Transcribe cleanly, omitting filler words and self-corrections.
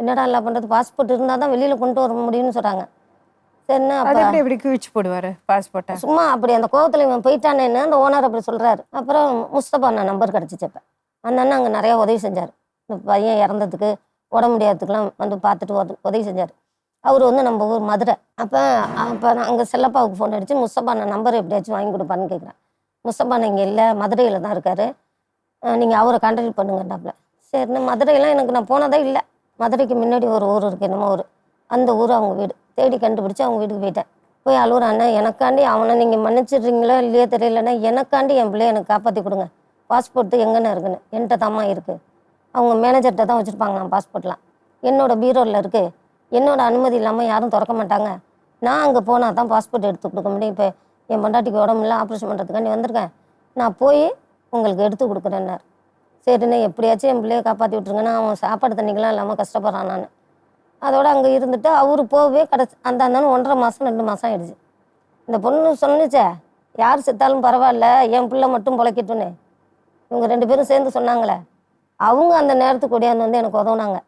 என்னடா எல்லாம் பண்ணுறது, பாஸ்போர்ட் இருந்தால் தான் வெளியில் கொண்டு வர முடியும்னு சொல்கிறாங்க. சரிண்ணா அது அப்போ எப்படி கிழிச்சு போடுவாரு பாஸ்போர்ட்டை? சும்மா அப்படி அந்த கோவத்தில் இவன் போயிட்டானேன்னு அந்த ஓனர் அப்படி சொல்கிறாரு. அப்புறம் முஸ்தபா அண்ணா நம்பர் கிடச்சிச்சப்ப அந்த அண்ணன் அங்கே நிறையா உதவி செஞ்சார். இந்த பையன் இறந்ததுக்கு உடம்பு முடியாததுக்கெலாம் வந்து பார்த்துட்டு உதவி செஞ்சார். அவர் வந்து நம்ம ஊர் மதுரை. அப்போ நான் அங்கே செல்லப்பாவுக்கு ஃபோன் அடித்து முஸ்தபா அண்ணன் நம்பர் எப்படியாச்சும் வாங்கி கொடுப்பான்னு கேட்குறேன். முஸ்தபா அண்ணன் இங்கே இல்லை, மதுரையில் தான் இருக்கார், நீங்கள் அவரை கான்டாக்ட் பண்ணுங்கட்டாப்புல. சரின்னு மதுரையெல்லாம் எனக்கு நான் போனதே இல்லை. மதுரைக்கு முன்னாடி ஒரு ஊர் இருக்குது, என்னமோ ஊர், அந்த ஊர் அவங்க வீடு தேடி கண்டுபிடிச்சி அவங்க வீட்டுக்கு போயிட்டேன். போய் அழுவுற, அண்ணன் எனக்காண்டி அவனை நீங்கள் மன்னிச்சிடுறீங்களோ இல்லையோ தெரியலன்னா எனக்காண்டி என் பிள்ளைய எனக்கு காப்பாற்றி கொடுங்க. பாஸ்போர்ட்டு எங்கன்னு இருக்குன்னு என்கிட்ட தாம்மா இருக்குது. அவங்க மேனேஜர்கிட்ட தான் வச்சுருப்பாங்க நான் பாஸ்போர்ட்லாம். என்னோடய பீரோவில் இருக்குது. என்னோடய அனுமதி இல்லாமல் யாரும் திறக்க மாட்டாங்க. நான் அங்கே போனால் தான் பாஸ்போர்ட் எடுத்து கொடுக்க முடியும். இப்போ என் பொண்டாட்டிக்கு உடம்புல ஆப்ரேஷன் பண்ணுறதுக்காண்டி வந்திருக்கேன், நான் போய் உங்களுக்கு எடுத்து கொடுக்குறேன்னார். சரிண்ணே எப்படியாச்சும் என் பிள்ளைய காப்பாற்றி விட்ருங்கன்னா அவன் சாப்பாடு தண்ணிக்கெலாம் இல்லாமல் கஷ்டப்படுறான். நான் அதோடு அங்கே இருந்துட்டு அவரு போகவே அந்த அண்ணனும் 1.5 மாதம் 2 மாதம் ஆகிடுச்சு. இந்த பொண்ணு சொன்னிச்சே, யார் செத்தாலும் பரவாயில்ல என் பிள்ளை மட்டும் பிழைக்கட்டுன்னு இவங்க 2 பேரும் சேர்ந்து சொன்னாங்களே, அவங்க அந்த நேரத்துக்கு ஓடியாந்து வந்து எனக்கு உதவுனாங்க.